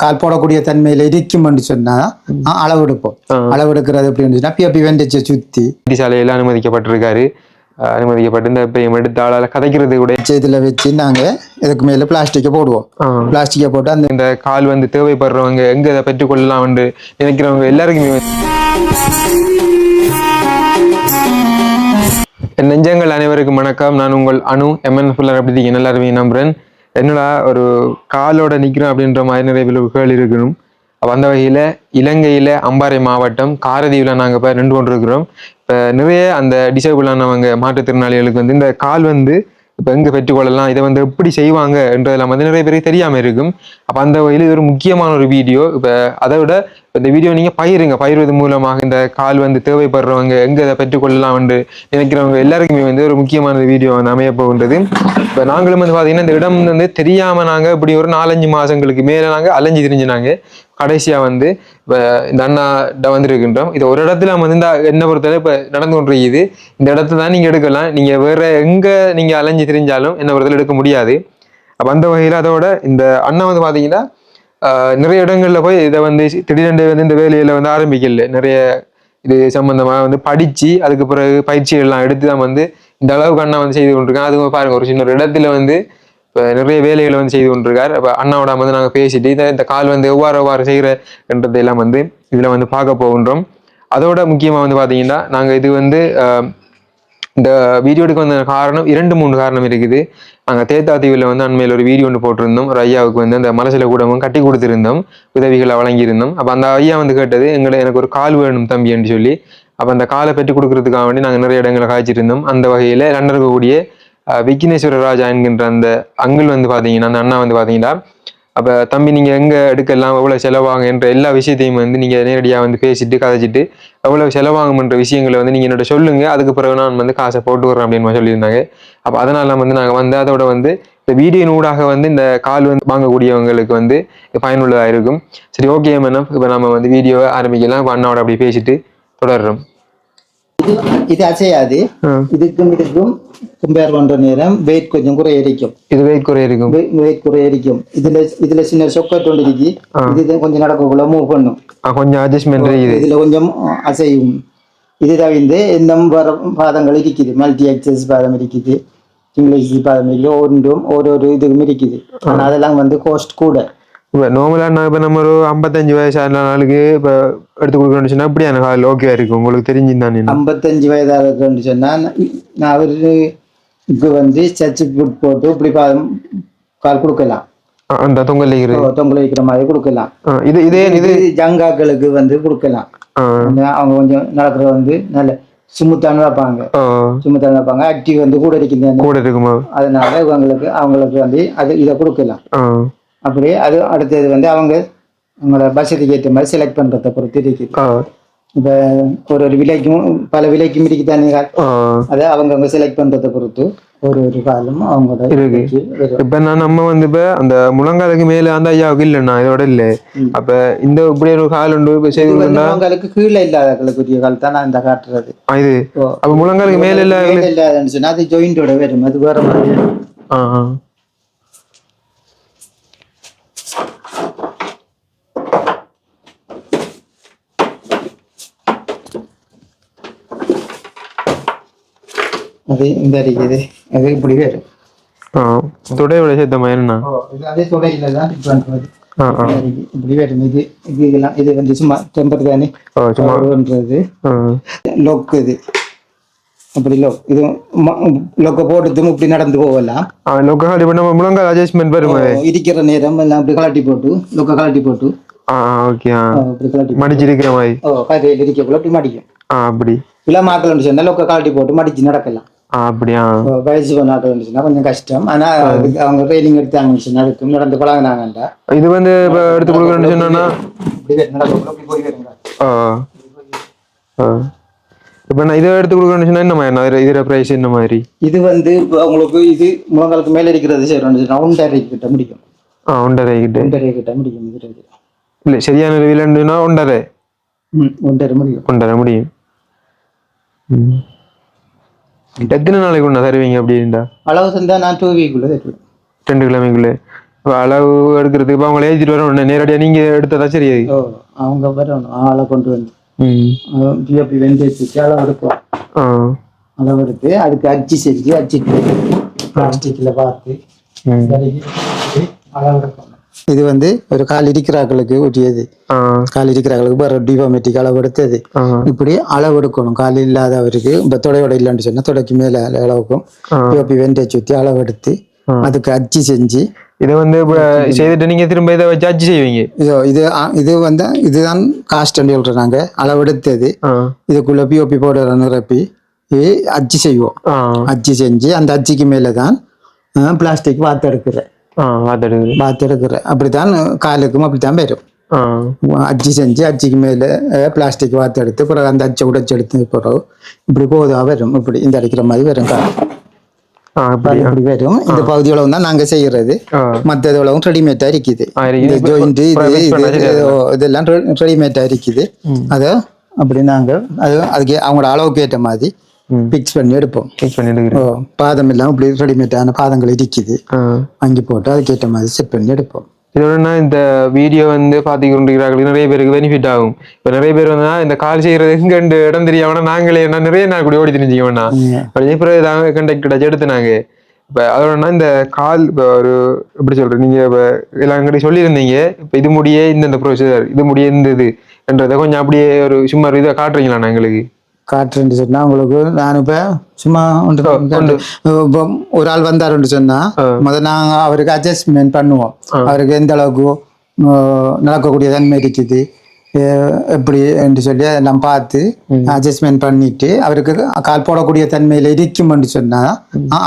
கால் போடக்கூடிய தன்மையில இருக்கும்னு சொன்னா அளவெடுப்போம். அளவெடுக்கிறது எப்படின்னு சொன்னா பிஎப்பி வெண்டிச்சை சுத்தி சாலையில அனுமதிக்கப்பட்டிருக்காரு. அனுமதிக்கப்பட்டு இந்த இப்ப எடுத்த ஆளால கதைக்கிறது கூட இதுல வச்சு நாங்க இதுக்கு மேல பிளாஸ்டிக்கை போடுவோம். பிளாஸ்டிக்கை போட்டு அந்த இந்த கால் வந்து தேவைப்படுறவங்க எங்க இதை பெற்றுக்கொள்ளலாம் என்று நினைக்கிறவங்க எல்லாருக்குமே நெஞ்சங்கள் அனைவருக்கும் வணக்கம். நான் உங்கள் அணு எம்என் ஃபுல்லர் அப்படி இருக்கீங்க எல்லாருமே நம்புறேன். என்னடா ஒரு காலோட நிக்கிறோம் அப்படின்ற மாதிரி நிறைய விளைவுகள் இருக்கணும். அந்த வகையில இலங்கையில அம்பாறை மாவட்டம் காரதீவுல நாங்க இப்ப நின்று கொண்டிருக்கிறோம். இப்ப நிறைய அந்த டிசேபிளானவங்க மாற்றுத்திறனாளிகளுக்கு வந்து இந்த கால் வந்து இப்ப எங்க பெற்றுக்கொள்ளலாம், இதை வந்து எப்படி செய்வாங்க என்றதெல்லாம் வந்து நிறைய பேருக்கு தெரியாம இருக்கும். அப்ப அந்த வகையில் இது ஒரு முக்கியமான ஒரு வீடியோ. இப்ப அதை விட இந்த வீடியோ நீங்க பகிர்வது மூலமாக இந்த கால் வந்து தேவைப்படுறவங்க எங்க இதை பெற்றுக்கொள்ளலாம் என்று நினைக்கிறவங்க எல்லாருக்குமே வந்து ஒரு முக்கியமான வீடியோ வந்து அமைய போகின்றது. இப்ப நாங்களும் வந்து பாத்தீங்கன்னா இந்த இடம் வந்து தெரியாம நாங்க இப்படி ஒரு 4-5 மாசங்களுக்கு மேல நாங்க அலைஞ்சு திரிஞ்சுனாங்க. கடைசியா வந்து இப்ப இந்த அண்ணாட்ட வந்து இருக்கின்றோம். இது ஒரு இடத்துல வந்து இந்த என்ன பொறுத்தவரை இப்ப நடந்து கொண்டிருக்குது. இந்த இடத்த தான் நீங்க எடுக்கலாம். நீங்க வேற எங்க நீங்க அலைஞ்சு திரிஞ்சாலும் என்ன பொறுத்தவரை எடுக்க முடியாது. அப்ப அந்த வகையில அதோட இந்த அண்ணா வந்து பாத்தீங்கன்னா நிறைய இடங்கள்ல போய் இதை வந்து திடீரென்று வந்து இந்த வேலையில வந்து ஆரம்பிக்கல. நிறைய இது சம்பந்தமா வந்து படிச்சு அதுக்கு பிறகு பயிற்சிகள் எல்லாம் எடுத்து தான் வந்து இந்த அளவுக்கு அண்ணா வந்து செய்து கொண்டிருக்காங்க. அதுவும் பாருங்க ஒரு சின்ன ஒரு இடத்துல வந்து இப்போ நிறைய வேலைகளை வந்து செய்து கொண்டிருக்காரு. அப்போ அண்ணாவோட வந்து நாங்கள் பேசிட்டு இந்த கால் வந்து எவ்வாறு செய்கிறன்றதெல்லாம் வந்து இதில் வந்து பார்க்க போகின்றோம். அதோட முக்கியமாக வந்து பார்த்தீங்கன்னா நாங்கள் இது வந்து இந்த வீடியோடுக்கு வந்த காரணம் 2-3 காரணம் இருக்குது. நாங்கள் தேத்தாத்தீவில் வந்து அண்மையில் ஒரு வீடியோ ஒன்று போட்டிருந்தோம். ஒரு ஐயாவுக்கு வந்து அந்த மலசில கூடமும் கட்டி கொடுத்துருந்தோம், உதவிகளை வழங்கியிருந்தோம். அப்போ அந்த ஐயா வந்து கேட்டது எனக்கு ஒரு கால் வேணும் தம்பி என்று சொல்லி. அப்போ அந்த காலை பெற்று கொடுக்கறதுக்காக வேண்டி நாங்கள் நிறைய இடங்களை காய்ச்சிருந்தோம். அந்த வகையில் லண்டன் இருக்கக்கூடிய விக்னேஸ்வர ராஜா என்கின்ற அந்த அங்கிள் வந்து பார்த்தீங்கன்னா அந்த அண்ணா வந்து பார்த்தீங்கன்னா அப்போ தம்பி நீங்கள் எங்கே எடுக்கலாம், எவ்வளோ செலவாகும் என்ற எல்லா விஷயத்தையும் வந்து நீங்கள் நேரடியாக வந்து பேசிட்டு கதைச்சிட்டு எவ்வளவு செலவாகும்ன்ற விஷயங்களை வந்து நீங்கள் என்னோட சொல்லுங்க, அதுக்கு பிறகு நான் வந்து காசை போட்டு விட்றேன் அப்படின்னு சொல்லியிருந்தாங்க. அப்போ அதனால வந்து நாங்கள் வந்து அதோட வந்து இந்த வீடியோ ஊடாக வந்து இந்த கால் வந்து வாங்கக்கூடியவங்களுக்கு வந்து பயனுள்ளதாக இருக்கும். சரி, ஓகே மேடம், இப்போ நம்ம வந்து வீடியோவை ஆரம்பிக்கலாம். இப்போ அண்ணாவோட அப்படி பேசிட்டு தொடர்றோம். இது அசையாது. இதுக்கும் கம்பேர் பண்ற நேரம் வெயிட் கொஞ்சம் குறையிருக்கும். இது வெயிட் குறையிருக்கும். இதுல சின்ன சொக்கட் ஒன்று இருக்கு. இது கொஞ்சம் நடக்கக்குள்ள மூவ் பண்ணும், கொஞ்சம் அட்ஜஸ்ட்மெண்ட். இதுல கொஞ்சம் அசையும். இது தவிர்த்து இன்னும் பாதங்கள் இருக்குது. மல்டி ஆக்சஸ் பாதம் இருக்குது, சிங்கிள் ஆக்சஸ் பாதம் இருக்குது. ஒன்றும் ஒரு இதுவும் இருக்குது. ஆனா அதெல்லாம் வந்து காஸ்ட் கூட. இப்போ நார்மலாக இப்போ நம்ம ஒரு 55 வயசான நாளுக்கு இப்போ எடுத்து கொடுக்கணும்னு சொன்னா இப்படியான கால் ஓகே இருக்கும். உங்களுக்கு தெரிஞ்சுதான் 55 வயதாக இருக்குன்னு சொன்னா நான் அவருக்கு வந்து சர்ச்சு போட்டு இப்படி கால் கொடுக்கலாம். அந்த தொங்கல் வைக்கிற மாதிரி கொடுக்கலாம். இது ஜங்காக்களுக்கு வந்து கொடுக்கலாம். அவங்க கொஞ்சம் நடக்கிற வந்து நல்ல சுமுத்தான வைப்பாங்க. ஆக்டிவ் வந்து கூட இருக்குமா, அதனால அவங்களுக்கு வந்து இதை கொடுக்கலாம். அப்படியே அது அடுத்தது வந்து அவங்களோட வசதிக்கு ஏற்ற மாதிரி செலக்ட் பண்றதை பொறுத்து இருக்குது. இப்ப ஒரு விலைக்கும் பல விலைக்கும் இருக்குதானே, அதை அவங்க செலக்ட் பண்றதை பொறுத்து ஒரு காலம் அவங்களோட இருக்கு. இப்ப நம்ம வந்து இப்ப அந்த முழங்காலுக்கு மேல அந்த ஐயாவுக்கு இல்லைண்ணா இதோட இல்ல. அப்ப இந்த இப்படி ஒரு கால் உண்டு முழங்காலுக்கு கீழே இல்லாதக்குரிய கால் தான் நான் இந்த காட்டுறது. இது அப்ப முழங்காலுக்கு மேல இல்லாதன்னு சொன்னா அது ஜாயிண்டோட வரும், அது வேற மாதிரி. அது இந்த இருக்குது, அது இப்படி வரும். தொடையோட சேர்த்த மாதிரிண்ணா அதே தொடையில தான் இப்படி வரும். இது வந்து சும்மா டெம்பர் தானே பண்றது. லொக் இது அப்படி இது லொக்க போட்டு இப்படி நடந்து போகலாம். முழங்கால் அட்ஜஸ்ட்மெண்ட் இருக்கிற நேரம் எல்லாம் அப்படி கலட்டி போட்டு லொக்க கலட்டி போட்டு மடிச்சிருக்கிற மாதிரி கையில் இருக்கக்குள்ள அப்படி மடிக்கும். அப்படி இளமாக்கள் சொன்னா லொக்க கலட்டி போட்டு மடிச்சு நடக்கலாம். அப்படியா? வயசு பண்ணாக்கள்னா கொஞ்சம் கஷ்டம். ஆனா அவங்க ட்ரைனிங் எடுத்தாங்கன்னு சொன்னா அதுக்கு நடந்து பழகினாங்கண்டா. இது வந்து எடுத்து கொடுக்கணும்னு சொன்னா இப்ப நான் இதை எடுத்து கொடுக்கணும்னு சொன்னா என்ன மாதிரி இதோட பிரைஸ் என்ன மாதிரி? இது வந்து உங்களுக்கு இது முழங்காலுக்கு மேல இருக்கிறது சரி 1.5 கிட்ட முடியும். 1.5 கிட்ட முடியும். இல்ல சரியான விலைன்னா 1.5 முடியும். எத்தனை நாளைக்கு ஒண்ணா தருவீங்க? அப்படி இருந்தா அளவு செஞ்சா நான் 2 வீக்குள்ள 2 கிழமைக்குள்ள அளவு எடுக்கிறதுக்கு இப்ப அவங்களை ஏற்றிட்டு வரணும் நேரடியா நீங்க எடுத்ததா சரி. ஓ அவங்க வரணும் ஆளை கொண்டு வந்து பிஓபி வெந்தயத்துக்கு அளவு எடுப்போம். அளவு எடுத்து அதுக்கு அச்சு செஞ்சு அச்சிட்டு பிளாஸ்டிக்ல பார்த்து அளவு எடுப்போம். இது வந்து ஒரு கால் இருக்கிறாக்களுக்கு ஒட்டியது, கால் இருக்கிறாக்களுக்கு வேற டிவோமெட்ரிக் அளவு எடுத்தது. இப்படி அளவு எடுக்கணும். கால் இல்லாதவருக்கு இப்ப தொடையோட இல்லைன்னு சொன்னா தொடைக்கு மேல அளவுக்கும் பிஓபி வெந்தய சுத்தி அளவு எடுத்து அதுக்கு அச்சு செஞ்சு இதை வந்து செய்துட்டு நீங்க திரும்ப இதை வச்சு அச்சு செய்வீங்க. இது வந்து இதுதான் காஸ்ட் சொல்றாங்க. அளவெடுத்தது இதுக்குள்ள பிஓபி பவுடரை நிரப்பி அச்சு செய்வோம். அச்சு செஞ்சு அந்த அச்சுக்கு மேலதான் பிளாஸ்டிக் வாத்தெடுக்கிற அப்படித்தான் காலுக்கும் அப்படித்தான் வரும். அச்சு செஞ்சு அச்சுக்கு மேல பிளாஸ்டிக் வாத்தெடுத்து பிறகு அந்த அச்சை உடைச்சு எடுத்து பிறகு இப்படி போதா வரும். இப்படி இந்த அடிக்கிற மாதிரி வரும் கால். இப்படி வரும். இந்த பகுதி உழவு தான் நாங்க செய்யறது. மற்றது உழவும் ரெடிமேட்டா இருக்குது. இந்த ஜாயிண்ட் இதெல்லாம் ரெடிமேட்டா இருக்குது. அத அப்படி நாங்க அதுக்கு அவங்களோட அளவுக்கு ஏற்ற மாதிரி பிக்ஸ் பண்ணி எடுப்போம். பாதம் எல்லாம் இப்படி ரெடிமேட்டான பாதங்கள் இருக்குது, வாங்கி போட்டு அதுக்கேற்ற மாதிரி செட் பண்ணி எடுப்போம். இதோட இந்த வீடியோ வந்து பாத்துக்கிட்டு நிறைய பேருக்கு பெனிஃபிட் ஆகும். இப்ப நிறைய பேர் வந்து இந்த கால் செய்யறது எங்க இடம் தெரியாம நாங்களே நிறைய நாள் கூட ஓடி தெரிஞ்சுக்கோண்ணா கண்டக்டர் எடுத்துனாங்க. இப்ப அதோடனா இந்த கால் இப்ப ஒரு எப்படி சொல்றேன், நீங்க இப்ப எல்லாம் சொல்லியிருந்தீங்க இப்ப இது முடிய இந்த ப்ரொசீஜர் இது முடிய இந்த இதுன்றதை கொஞ்சம் அப்படியே ஒரு சும்மா இதை காட்டுறீங்களா எங்களுக்கு? காட்டுறேன்னு சொன்னா உங்களுக்கு நான் இப்ப சும்மா ஒரு ஆள் வந்தாருன்னு சொன்னா முதல்ல நாங்க அவருக்கு அட்ஜஸ்ட்மெண்ட் பண்ணுவோம். அவருக்கு எந்த அளவுக்கு நடக்கக்கூடிய தன்மை இருக்குது எப்படி என்று சொல்லி அதெல்லாம் பார்த்து அட்ஜஸ்ட்மெண்ட் பண்ணிட்டு அவருக்கு கால் போடக்கூடிய தன்மையில இருக்கும்னு சொன்னா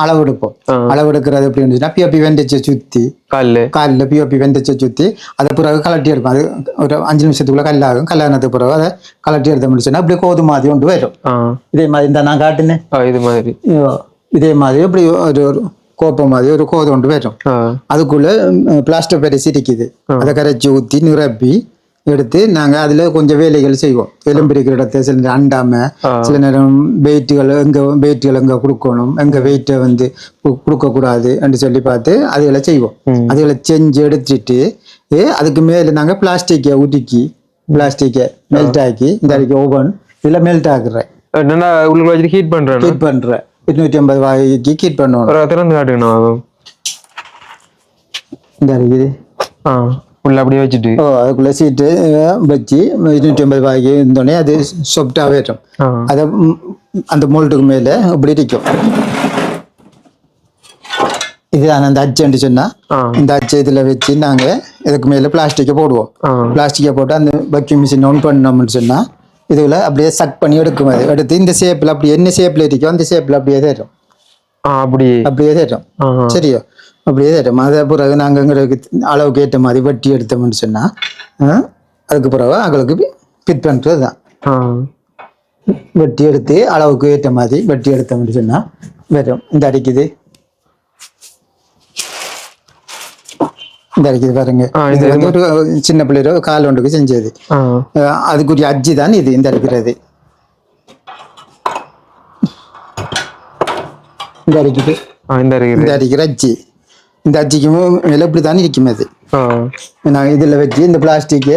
அளவு எடுப்போம். அளவு எடுக்கிறது எப்படின்னு சொன்னா பிஓபி வெந்தயத்தை சுத்தி காலில் பிஓபி வெந்தயத்தை சுத்தி அதை பிறகு கலட்டி எடுப்போம். அது ஒரு 5 நிமிஷத்துக்குள்ள கல்லாகும். கல்யாணத்துக்கு பிறகு அதை கலட்டி எடுத்த முடிச்சுன்னா அப்படியே கோது மாதிரி கொண்டு வரும். இதே மாதிரி இந்த நான் காட்டுனேன் இதே மாதிரி இப்படி ஒரு கோப்பை மாதிரி ஒரு கோது கொண்டு வரும். அதுக்குள்ள பிளாஸ்டர் பெரிசி இருக்குது. அதை கரைச்சி ஊத்தி நிரப்பி எடுத்து நாங்க அதுல கொஞ்சம் வேலைகள் செய்வோம். எலும்பிரிக்கிற இடத்த சில நேரம் அண்டாம, சில நேரம் வெயிட்டுகள் எங்க கொடுக்கணும், எங்க வெயிட்டை வந்து கொடுக்க கூடாது என்று சொல்லி பார்த்து அதுகளை செய்வோம். அதுகளை செஞ்சு எடுத்துட்டு அதுக்கு மேல நாங்க பிளாஸ்டிக்கை உருக்கி பிளாஸ்டிக்கை மெல்ட் ஆக்கி இந்த அடிக்க ஓவன் இதுல மெல்ட் ஆக்குறேன். ஹீட் பண்றேன் 250 வாய்க்கு ஹீட் பண்ணுவோம். இந்த அடிக்குது அப்படியே வச்சுட்டு அதுக்குள்ள சீட்டு வச்சு 250 வாய்க்கு இருந்தோடனே அது சாஃப்டா வரும். அதை அந்த மோல்டுக்கு மேல இப்படி இருக்கும். இதுதான் அந்த அச்சுன்னு சொன்னா இந்த அச்சு இதுல வச்சு நாங்க இதுக்கு மேல பிளாஸ்டிக்கை போடுவோம். பிளாஸ்டிக்கை போட்டு அந்த வக்கியூம் மிஷின் ஆன் பண்ணோம்னு சொன்னா இதுல அப்படியே சக் பண்ணி எடுக்கும். அது எடுத்து இந்த ஷேப்ல அப்படி என்ன ஷேப்ல இருக்கோ அந்த ஷேப்ல அப்படியே தரும். அப்படியே தரும். சரியா? அப்படியே தரும். அதை பிறகு நாங்கள் எங்களுக்கு அளவுக்கு ஏற்ற மாதிரி வெட்டி எடுத்தோம்னு சொன்னா அதுக்கு பிறகு அவங்களுக்கு ஃபிட் பண்ணுறது தான். வெட்டி எடுத்து அளவுக்கு ஏற்ற மாதிரி வெட்டி எடுத்தோம்னு சொன்னா வரும். இந்த அடிக்குது பாருங்க. இது வந்து ஒரு சின்ன பிள்ளையோ கால் ஒன்றுக்கு செஞ்சது. அதுக்குரிய அஜ்ஜி தான் இது. இந்த அடிக்கிறது இந்த அடிக்குது இந்த அடிக்கிற அஜ்ஜி. இந்த அச்சிக்கு மேல இப்படித்தான் இருக்கும். அது நான் இதுல வச்சு இந்த பிளாஸ்டிக்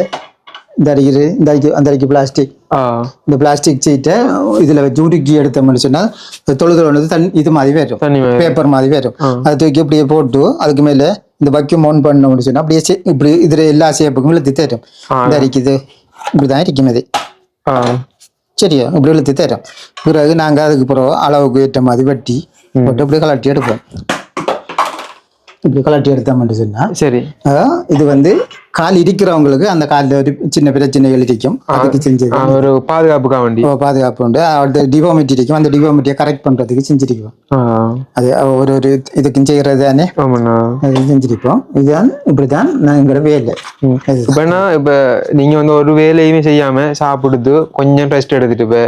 இந்த அடிக்கிற அந்த அடிக்கு பிளாஸ்டிக் இந்த பிளாஸ்டிக் சீட்டை இதுல வச்சு உருக்கி எடுத்தோம்னு சொன்னா தொழுது இது மாதிரி வரும், பேப்பர் மாதிரி வரும். அதை தூக்கி இப்படியே போட்டு அதுக்கு மேல இந்த வக்கியூம் ஆன் பண்ணோம்னு சொன்னா அப்படியே இப்படி இதுல எல்லா ஷேப்புக்கும் இழுத்து தரும். இந்த அடிக்குது இப்படிதான் இருக்கும். அது சரியா? இப்படி இழுத்து தரும். பிறகு நாங்க அதுக்கு பிறகு அளவுக்கு ஏற்ற மாதிரி வெட்டி போட்டு இப்படி கலட்டி எடுப்போம். இப்படி கலட்டி எடுத்தோம்னு சொன்னா சரி. இது வந்து கால் இருக்கிறவங்களுக்கு அந்த காலில் ஒரு சின்ன பிரச்சனைகள் இருக்கும். அதுக்கு செஞ்சது ஒரு பாதுகாப்பு உண்டு. அடுத்த டிவோமெட்ரி இருக்கும். அந்த டிவோமெட்ரியை கரெக்ட் பண்றதுக்கு செஞ்சிருக்கோம். அது ஒரு இதுக்கும் செய்யறது தானே, அது செஞ்சிருப்போம். இதுதான் இப்படிதான் எங்களோட வேலை. இப்ப நீங்க வந்து ஒரு வேலையுமே செய்யாம சாப்பிடுது கொஞ்சம் ரெஸ்ட் எடுத்துட்டு இப்ப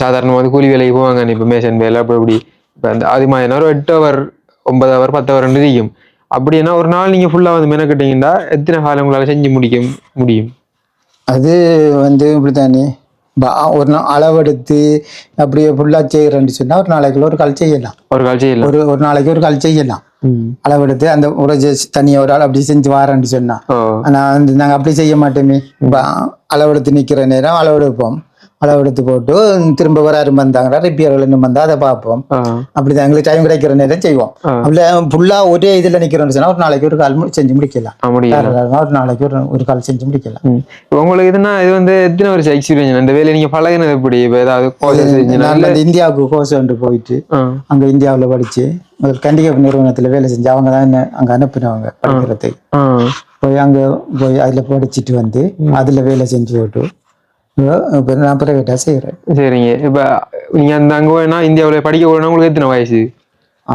சாதாரணமா வந்து கூலி வேலைக்கு போவாங்க. இப்ப மேசன் வேலை அப்படி இப்ப அந்த அது மாதிரி ஒரு 8 ஹவர் 9 ஹவர் 10 ஹவர் இருக்கும். அப்படின்னா ஒரு நாள் நீங்க ஃபுல்லா வந்து மெனக்கட்டீங்கன்னா எத்தனை காலம் உங்களால செஞ்சு முடிக்க முடியும்? அது வந்து இப்படித்தானே ஒரு நாள் அளவெடுத்து அப்படியே ஃபுல்லா செய்யறேன்னு சொன்னா ஒரு நாளைக்குள்ள ஒரு கால் செய்யலாம். ஒரு நாளைக்கு ஒரு கால் செய்யலாம். அளவெடுத்து அந்த உரைச்சி தனியா ஒரு ஆள் அப்படி செஞ்சு வாரேன்னு சொன்னா ஆனா வந்து நாங்க அப்படி செய்ய மாட்டோமே. அளவெடுத்து நிக்கிற நேரம் அளவெடுப்போம், அளவெடுத்து போட்டு திரும்ப ஒரு யாரும் வந்தாங்கன்னா ரிப்பேர்கள் இன்னும் வந்தா அதை பார்ப்போம். அப்படிதான் எங்களுக்கு டைம் கிடைக்கிற நேரம் செய்வோம். அப்படி ஃபுல்லா ஒரே இதுல நிக்கிறோம்னு சொன்னா ஒரு நாளைக்கு ஒரு கால் செஞ்சு முடிக்கலாம். ஒரு நாளைக்கு ஒரு கால் செஞ்சு முடிக்கலாம். உங்களுக்கு இதுனா இது வந்து எத்தனை வருஷம் எக்ஸ்பீரியன்ஸ் இந்த வேலையை நீங்க பழகினது எப்படி? ஏதாவது இந்தியாவுக்கு கோர்ஸ் வந்து போயிட்டு அங்க இந்தியாவுல படிச்சு கண்டிகா நிறுவனத்துல வேலை செஞ்சு அவங்க தான் என்ன அங்க அனுப்பினவங்க படிக்கிறதுக்கு. போய் அங்க போய் அதுல படிச்சுட்டு வந்து அதுல வேலை செஞ்சு போட்டு நான் பிரைவேட்டா செய்யறேன். சரிங்க. இப்ப நீங்க அந்த அங்க வேணா இந்தியாவுல படிக்க போனா உங்களுக்கு எத்தனை வயசு?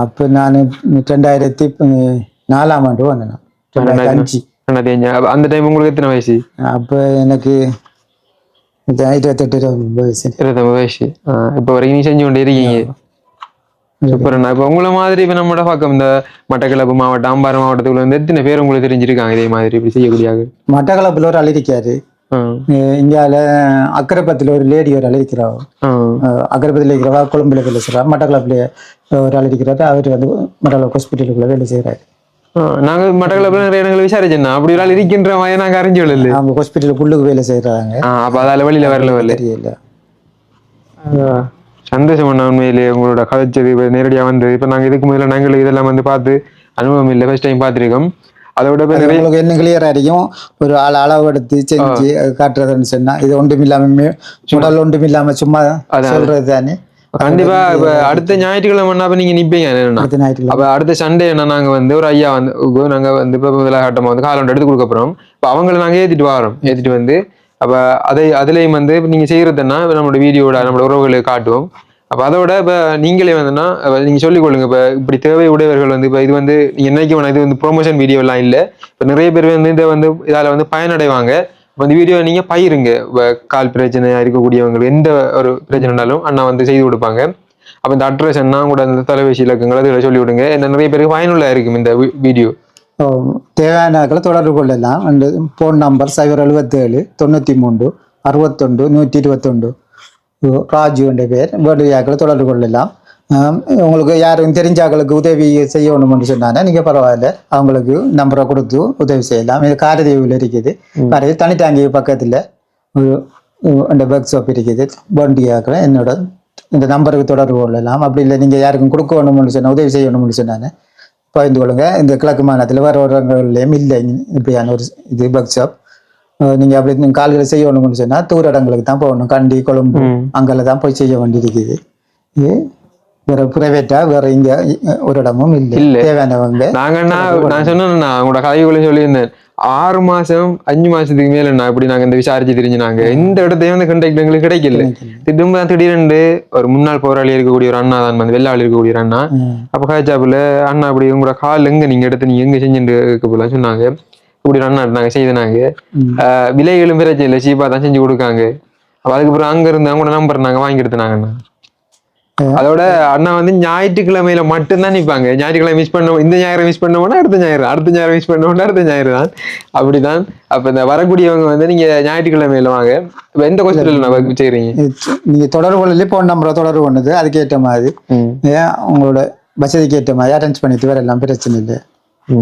அப்ப நான் 2004ஆம் ஆண்டு வந்தேன். 2005. அந்த டைம் உங்களுக்கு எத்தனை வயசு? அப்ப எனக்கு 28 வயசு. 29 வயசு. இப்ப வரைக்கும் நீ செஞ்சு கொண்டே இருக்கீங்க. சூப்பர்ண்ணா. இப்ப உங்களை மாதிரி இப்ப நம்மளோட பக்கம் இந்த மட்டக்களப்பு மாவட்டம், அம்பாறை மாவட்டத்துக்குள்ள வந்து எத்தனை பேர் உங்களுக்கு தெரிஞ்சிருக்காங்க இதே மாதிரி இப்படி செய்யக்கூடிய? மட்டக்களப்புல ஒரு ஆள் இருக்காரு. இந்தியால அக்கரைப்பத்துல ஒரு லேடி ஒரு ஆள் இருக்கிறார். அக்கரைப்பத்துல இருக்கிறவா கொழும்புல வேலை செய்யறா. மட்டக்களப்புல ஒரு ஆள் இருக்கிறாரு. அவர் வந்து மட்டக்களப்பு ஹாஸ்பிட்டலுக்குள்ள வேலை செய்யறாரு. நாங்க மட்டக்களப்புல நிறைய இடங்களை விசாரிச்சேன். அப்படி ஒரு ஆள் இருக்கின்ற மாதிரி நாங்க அறிஞ்சு கொள்ளல. அவங்க ஹாஸ்பிட்டலுக்குள்ளுக்கு வேலை செய்யறாங்க. அப்ப அதால வெளியில வரல தெரியல. சந்தோஷம் பண்ண உண்மையிலேயே உங்களோட கதைச்சது நேரடியா வந்து இப்ப நாங்க இதுக்கு முதல்ல நாங்கள் இதெல்லாம் வந்து பார்த்து அனுபவம் இல்லை, ஃபர்ஸ்ட் டைம் பார்த்திருக்கோம். அதோட உங்களுக்கு என்ன கிளியர் ஆகியும் ஒரு ஆள் அளவு எடுத்து செஞ்சு காட்டுறதுன்னு சொன்னா இது ஒன்றுமில்லாம உடல் ஒன்றுமில்லாம சும்மா சொல்றது தானே. கண்டிப்பா. இப்ப அடுத்த ஞாயிற்றுக்கிழமை நீங்க நிப்பீங்க. அப்ப அடுத்த சண்டே என்ன நாங்க வந்து ஒரு ஐயா வந்து நாங்க வந்து இப்ப முதலாகட்டமா வந்து காலண்டர் எடுத்து கொடுக்க போறோம். இப்ப அவங்களை நாங்க ஏத்திட்டு வரோம். ஏத்திட்டு வந்து அப்ப அதுலயும் வந்து நீங்க செய்யறதுன்னா நம்மளோட வீடியோட நம்மளோட உறவுகளை காட்டுவோம். அப்ப அதோட இப்ப நீங்களே வந்துன்னா நீங்க சொல்லிக் கொள்ளுங்க. இப்ப இப்படி தேவை உடையவர்கள் வந்து இப்ப இது வந்து நீங்க என்னைக்கு வேணா இது வந்து ப்ரொமோஷன் வீடியோ எல்லாம் இல்ல. இப்ப நிறைய பேர் வந்து இதை வந்து இதால வந்து பயனடைவாங்க. இந்த வீடியோ நீங்க பயிருங்க. கால் பிரச்சனையா இருக்கக்கூடியவங்களுக்கு எந்த ஒரு பிரச்சனைனாலும் அண்ணா வந்து செய்து கொடுப்பாங்க. அப்ப இந்த அட்ரஸ் என்ன கூட அந்த தொலைபேசி இலக்கங்கள் அதுல சொல்லி விடுங்க. என்ன நிறைய பேருக்கு பயனுள்ள இருக்கும் இந்த வீடியோ. தேவையானக்களை தொடர்பு கொள்ளலாம். அந்த போன் நம்பர் 077 93 61 121 ராஜு என்ற பேர். வேண்டியாக்களை தொடர்பு கொள்ளலாம். உங்களுக்கு யாரும் தெரிஞ்சாக்களுக்கு உதவி செய்யணும்னு சொன்னாங்க நீங்க பரவாயில்ல, அவங்களுக்கு நம்பரை கொடுத்து உதவி செய்யலாம். இது காரதேவியில் இருக்குது. காரதேவி தனித்தாங்கி பக்கத்துல அந்த ஒர்க் ஷாப் இருக்குது. வேண்டியாக்களை என்னோட இந்த நம்பருக்கு தொடர்பு கொள்ளலாம். அப்படி இல்லை நீங்க யாருக்கும் கொடுக்க வேணும்னு சொன்னா உதவி செய்யணும்னு சொன்னாங்க பகிர்ந்து கொள்ளுங்க. இந்த கிழக்கு மாநிலத்தில் வேற ஒரு இடங்கள்லையும் இல்லை இப்படியான ஒரு இது ஒர்க் ஷாப். நீங்க அப்படி கால்களை செய்யணும்னு சொன்னா தூர இடங்களுக்கு தான் போகணும். கண்டி, கொழும்பு அங்கெல்லாம் தான் போய் செய்ய வேண்டியிருக்குது. வேற பிரைவேட்டா வேற இங்க ஒரு இடமும் இல்லை. தேவையானவங்க நான் சொன்னேன்னா உங்களோட கதைகளை சொல்லியிருந்தேன். 6 மாசம் 5 மாசத்துக்கு மேல இப்படி நாங்க இந்த விசாரிச்சு தெரிஞ்சுனாங்க. இந்த இடத்தையும் வந்து கண்டக்ட் எங்களுக்கு கிடைக்கல. திரும்ப திடீரென்று ஒரு முன்னாள் போராளி இருக்கக்கூடிய ஒரு அண்ணா தான் வந்து வெள்ளாளி இருக்கக்கூடிய ஒரு அண்ணா. அப்ப காய்ச்சாப்புல அண்ணா அப்படி உங்களோட கால் எங்க நீங்க எடுத்து நீங்க எங்க செஞ்சுட்டு இருக்க போல சொன்னாங்க. இப்படி ஒரு அண்ணா நாங்க செய்தனாங்க. விலைகளும் பிரச்சனை இல்லை, சீப்பா தான் செஞ்சு கொடுக்காங்க. அப்ப அதுக்கப்புறம் அங்க இருந்து அவங்களோட நம்பர் நாங்க வாங்கி எடுத்துனாங்கண்ணா. அதோட அண்ணா வந்து ஞாயிற்றுக்கிழமையில மட்டும்தான் நிற்பாங்க. ஞாயிற்றுக்கிழமை மிஸ் பண்ண இந்த ஞாயிறு மிஸ் பண்ணோம்னா அடுத்த ஞாயிறு மிஸ் பண்ணோம்னா அடுத்த ஞாயிறு தான். அப்படிதான். அப்ப இந்த வரக்கூடியவங்க வந்து நீங்க ஞாயிற்றுக்கிழமையில வாங்க. இப்ப எந்த ஹாஸ்பிட்டல் செய்றீங்க? நீங்க தொடர்பு கொள்ளல போன் நம்பரை தொடர்பு கொண்டது அதுக்கேற்ற மாதிரி உங்களோட வசதிக்கு ஏற்ற மாதிரி அரேஞ்ச் பண்ணிட்டு வேற எல்லாம் பிரச்சனை இல்லை.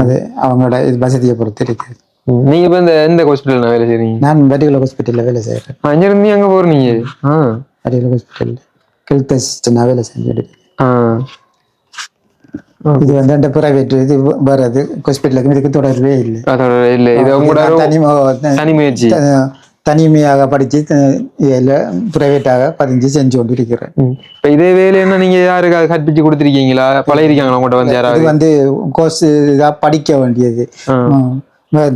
அது அவங்களோட வசதியை பொறுத்து இருக்கு. நீங்க இப்ப எந்த ஹாஸ்பிட்டல் வேலை செய்றீங்க? நான் மெடிக்கல் ஹாஸ்பிட்டல்ல வேலை செய்யறேன். அங்க இருந்து அங்க போறீங்க? மெடிக்கல் ஹாஸ்பிட்டல்ல ஹெல்த் அசிஸ்டன்டா வேலை செஞ்சுட்டு. இது வந்து அந்த பிரைவேட் இது வர்றது ஹாஸ்பிட்டலுக்கு இதுக்கு தொடர்பே இல்லை. தனிமையாக படிச்சு பிரைவேட்டாக பதிஞ்சு செஞ்சு கொண்டு இருக்கிறேன். இப்ப இதே வேலைன்னா நீங்க யாருக்காவது கற்பிச்சு கொடுத்துருக்கீங்களா? பழகிருக்காங்களா உங்கள்கிட்ட வந்து யாராவது? இது வந்து கோர்ஸ் இதா படிக்க வேண்டியது.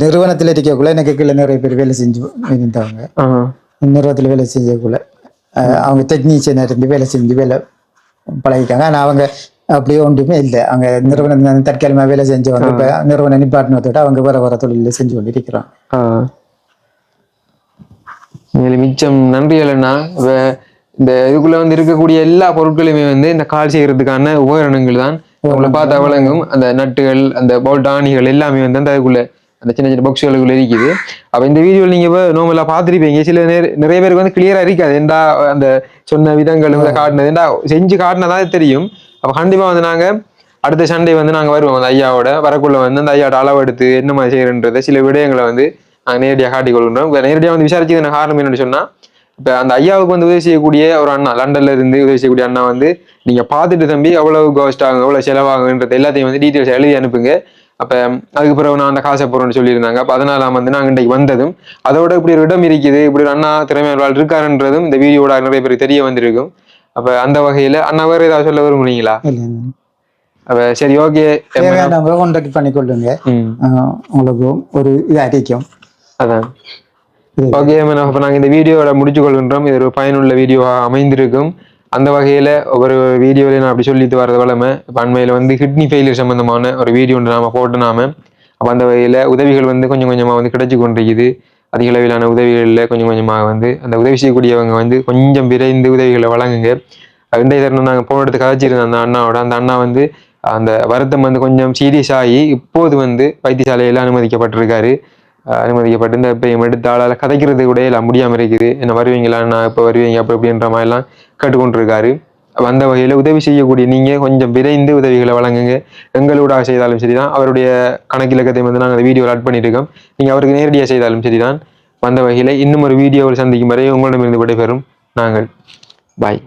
நிறுவனத்துல இருக்கக்குள்ள எனக்கு கீழே நிறைய பேர் வேலை செஞ்சு இருந்தாங்க. நிறுவனத்துல வேலை செஞ்சக்குள்ள அவங்க டெக்னீஷியனா இருந்து வேலை செஞ்சு வேலை பழகிட்டாங்க. ஆனா அவங்க அப்படியே ஒன்றுமே இல்லை. அவங்க நிறுவனம் தற்காலிகமா வேலை செஞ்சவங்க இப்ப நிறுவன நிப்பாட்டினத்தோட அவங்க வர தொழில செஞ்சு கொண்டு இருக்கிறாங்க. மிச்சம் நன்றிகள் அண்ணா. இந்த இதுக்குள்ள வந்து இருக்கக்கூடிய எல்லா பொருட்களுமே வந்து இந்த கால் செய்யறதுக்கான உபகரணங்கள் தான். உங்களை பார்த்தா வழங்கும் அந்த நட்டுகள், அந்த போல்ட் ஆணிகள் எல்லாமே வந்து அந்த அதுக்குள்ள அந்த சின்ன சின்ன பாக்ஸ்களுக்குள்ள இருக்குது. அப்ப இந்த வீடியோவில் நீங்க இப்போ நார்மலா பார்த்துருப்பீங்க. சில நிறைய பேருக்கு வந்து கிளியரா இருக்காது. ஏண்டா அந்த சொன்ன விதங்கள் காட்டினது ஏண்டா செஞ்சு காட்டினதான் தெரியும். அப்ப கண்டிப்பா வந்து நாங்க அடுத்த சண்டே வந்து நாங்கள் வருவோம் அந்த ஐயாவோட வரக்குள்ள வந்து அந்த ஐயாவோட அளவு எடுத்து என்ன மாதிரி செய்யறன்றதை சில விடயங்களை வந்து நாங்கள் நேரடியாக காட்டிக் கொள்கின்றோம். நேரடியாக வந்து விசாரிச்சு எனக்கு காரணம் என்னன்னு சொன்னா இப்போ அந்த ஐயாவுக்கு வந்து உதவி செய்யக்கூடிய ஒரு அண்ணா லண்டன்ல இருந்து உதவி செய்யக்கூடிய அண்ணா வந்து நீங்க பார்த்துட்டு தம்பி எவ்வளவு காஸ்ட் ஆகும் எவ்வளவு செலவாகுன்றது எல்லாத்தையும் வந்து டீட்டெயில்ஸ் எழுதி அனுப்புங்க. அப்ப அதுக்கு பிறகு நான் அந்த காசை போறேன்னு சொல்லியிருந்தாங்க. அப்ப அதனால வந்து நாங்கள் இன்றைக்கு வந்ததும் அதோட இப்படி ஒரு இடம் இருக்குது இப்படி ஒரு அண்ணா திறமையாளர் இருக்காருன்றதும் இந்த வீடியோட நிறைய பேருக்கு தெரிய வந்திருக்கும். அப்ப அந்த வகையில அண்ணா வேற ஏதாவது சொல்ல விரும்புறீங்களா? அப்ப சரி ஓகே கான்டாக்ட் பண்ணி கொள்ளுங்க. உங்களுக்கு ஒரு இது அறிக்கும். அதான் ஓகே அப்ப நாங்க இந்த வீடியோட முடிச்சு கொள்கின்றோம். இது ஒரு பயனுள்ள வீடியோவா அமைந்திருக்கும். அந்த வகையில ஒவ்வொரு வீடியோலையும் நான் அப்படி சொல்லிட்டு வரது வளமை. இப்போ அண்மையில வந்து கிட்னி ஃபெயிலியர் சம்பந்தமான ஒரு வீடியோ நாம போட்டு அப்போ அந்த வகையில உதவிகள் வந்து கொஞ்சம் கொஞ்சமா வந்து கிடைச்சி கொண்டிருக்குது. அதிக அளவிலான உதவிகளில் கொஞ்சம் கொஞ்சமாக வந்து அந்த உதவி செய்யக்கூடியவங்க வந்து கொஞ்சம் விரைந்து உதவிகளை வழங்குங்க. இன்றைய தருணம் நாங்கள் போன இடத்துக்கு கதைச்சிருந்தோம் அந்த அண்ணாவோட. அந்த அண்ணா வந்து அந்த வருத்தம் வந்து கொஞ்சம் சீரியஸ் ஆகி இப்போது வந்து வைத்தியசாலையில அனுமதிக்கப்பட்டிருக்காரு. அனுமதிக்கப்பட்டு இந்த இப்போ எடுத்த ஆளால் கதைக்கிறது கூட எல்லாம் முடியாமல் இருக்குது. என்ன வருவீங்களா நான் இப்போ வருவீங்க அப்போ அப்படின்ற மாதிரிலாம் கேட்டுக்கொண்டிருக்காரு. அந்த வகையில் உதவி செய்யக்கூடிய நீங்கள் கொஞ்சம் விரைந்து உதவிகளை வழங்குங்க. எங்களோட செய்தாலும் சரிதான், அவருடைய கணக்கிலக்கத்தை வந்து நாங்கள் வீடியோவில் ஆட் பண்ணியிருக்கோம். நீங்கள் அவருக்கு நேரடியாக செய்தாலும் சரிதான். அந்த வகையில் இன்னும் ஒரு வீடியோவில் சந்திக்கும் வரை உங்களிடமிருந்து விடைபெறும் நாங்கள். பாய்.